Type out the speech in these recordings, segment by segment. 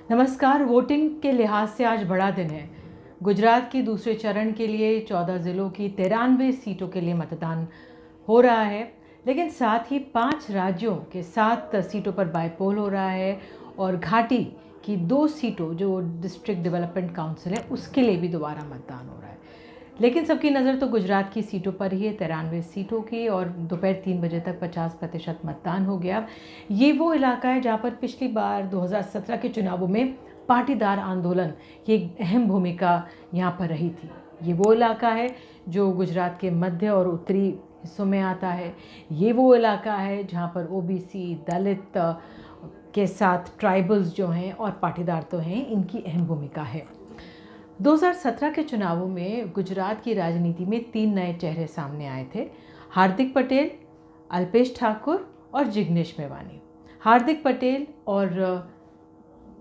नमस्कार। वोटिंग के लिहाज से आज बड़ा दिन है। गुजरात की दूसरे चरण के लिए 14 ज़िलों की 93 सीटों के लिए मतदान हो रहा है, लेकिन साथ ही 5 राज्यों के 7 सीटों पर बाईपोल हो रहा है और घाटी की 2 सीटों जो डिस्ट्रिक्ट डेवलपमेंट काउंसिल है उसके लिए भी दोबारा मतदान हो रहा है। लेकिन सबकी नज़र तो गुजरात की सीटों पर ही है, 93 सीटों की, और दोपहर 3 बजे तक 50% मतदान हो गया। ये वो इलाका है जहाँ पर पिछली बार 2017 के चुनावों में पाटीदार आंदोलन की एक अहम भूमिका यहाँ पर रही थी। ये वो इलाका है जो गुजरात के मध्य और उत्तरी हिस्सों में आता है। ये वो इलाका है जहाँ पर ओबीसी, दलित के साथ ट्राइबल्स जो हैं और पाटीदार तो हैं, इनकी अहम भूमिका है। 2017 के चुनावों में गुजरात की राजनीति में 3 नए चेहरे सामने आए थे: हार्दिक पटेल, अल्पेश ठाकुर और जिग्नेश मेवानी। हार्दिक पटेल और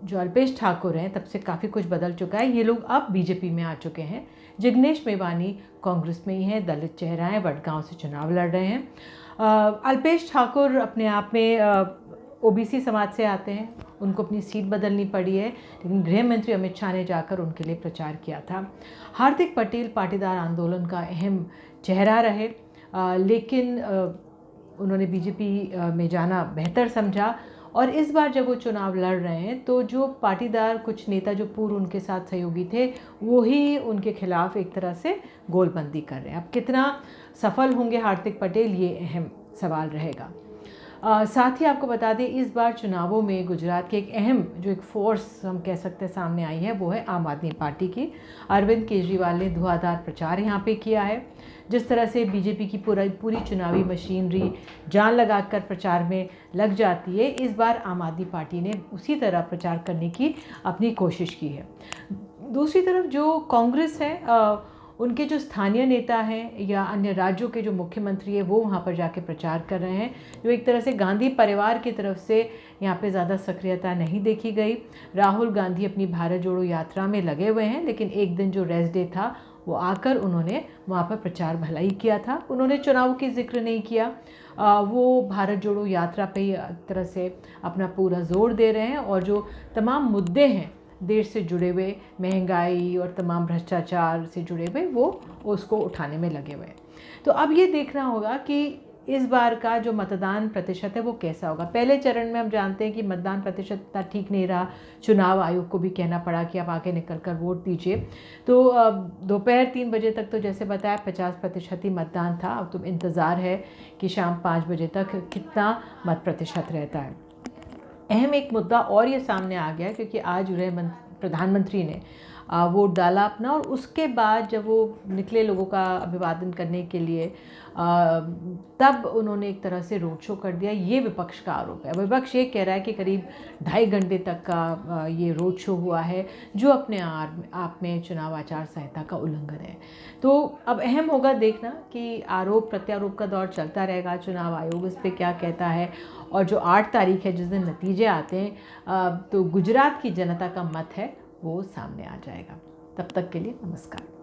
जो अल्पेश ठाकुर हैं, तब से काफ़ी कुछ बदल चुका है। ये लोग अब बीजेपी में आ चुके हैं। जिग्नेश मेवानी कांग्रेस में ही हैं, दलित चेहरा है, वडगांव से चुनाव लड़ रहे हैं। अल्पेश ठाकुर अपने आप में ओबीसी समाज से आते हैं, उनको अपनी सीट बदलनी पड़ी है, लेकिन गृह मंत्री अमित शाह ने जाकर उनके लिए प्रचार किया था। हार्दिक पटेल पाटीदार आंदोलन का अहम चेहरा रहे, लेकिन उन्होंने बीजेपी में जाना बेहतर समझा, और इस बार जब वो चुनाव लड़ रहे हैं तो जो पाटीदार कुछ नेता जो पूर्व उनके साथ सहयोगी थे, वो ही उनके खिलाफ एक तरह से गोलबंदी कर रहे हैं। अब कितना सफल होंगे हार्दिक पटेल, ये अहम सवाल रहेगा। साथ ही आपको बता दें, इस बार चुनावों में गुजरात की एक अहम जो एक फोर्स हम कह सकते हैं सामने आई है, वो है आम आदमी पार्टी की। अरविंद केजरीवाल ने धुआंधार प्रचार यहाँ पे किया है। जिस तरह से बीजेपी की पूरी चुनावी मशीनरी जान लगाकर प्रचार में लग जाती है, इस बार आम आदमी पार्टी ने उसी तरह प्रचार करने की अपनी कोशिश की है। दूसरी तरफ जो कांग्रेस है, उनके जो स्थानीय नेता हैं या अन्य राज्यों के जो मुख्यमंत्री हैं, वो वहाँ पर जाके प्रचार कर रहे हैं। जो एक तरह से गांधी परिवार की तरफ से यहाँ पे ज़्यादा सक्रियता नहीं देखी गई। राहुल गांधी अपनी भारत जोड़ो यात्रा में लगे हुए हैं, लेकिन एक दिन जो रेस्ट डे था वो आकर उन्होंने वहाँ पर प्रचार भला ही किया था। उन्होंने चुनाव की जिक्र नहीं किया। वो भारत जोड़ो यात्रा पे ही एक तरह से अपना पूरा जोर दे रहे हैं, और जो तमाम मुद्दे हैं देश से जुड़े हुए, महंगाई और तमाम भ्रष्टाचार से जुड़े हुए, वो उसको उठाने में लगे हुए हैं। तो अब ये देखना होगा कि इस बार का जो मतदान प्रतिशत है वो कैसा होगा। पहले चरण में हम जानते हैं कि मतदान प्रतिशत इतना ठीक नहीं रहा, चुनाव आयोग को भी कहना पड़ा कि आप आगे निकल कर वोट दीजिए। तो दोपहर 3 बजे तक तो जैसे बताया 50% ही मतदान था। अब तो इंतज़ार है कि शाम 5 बजे तक कितना मत प्रतिशत रहता है। अहम एक मुद्दा और ये सामने आ गया, क्योंकि आज प्रधानमंत्री ने वोट डाला अपना, और उसके बाद जब वो निकले लोगों का अभिवादन करने के लिए, तब उन्होंने एक तरह से रोड शो कर दिया। ये विपक्ष का आरोप है। विपक्ष ये कह रहा है कि करीब 2.5 घंटे तक का ये रोड शो हुआ है, जो अपने आप में चुनाव आचार संहिता का उल्लंघन है। तो अब अहम होगा देखना कि आरोप प्रत्यारोप का दौर चलता रहेगा, चुनाव आयोग इस पर क्या कहता है, और जो 8 तारीख है जिस दिन नतीजे आते हैं, तो गुजरात की जनता का मत है वो सामने आ जाएगा। तब तक के लिए नमस्कार।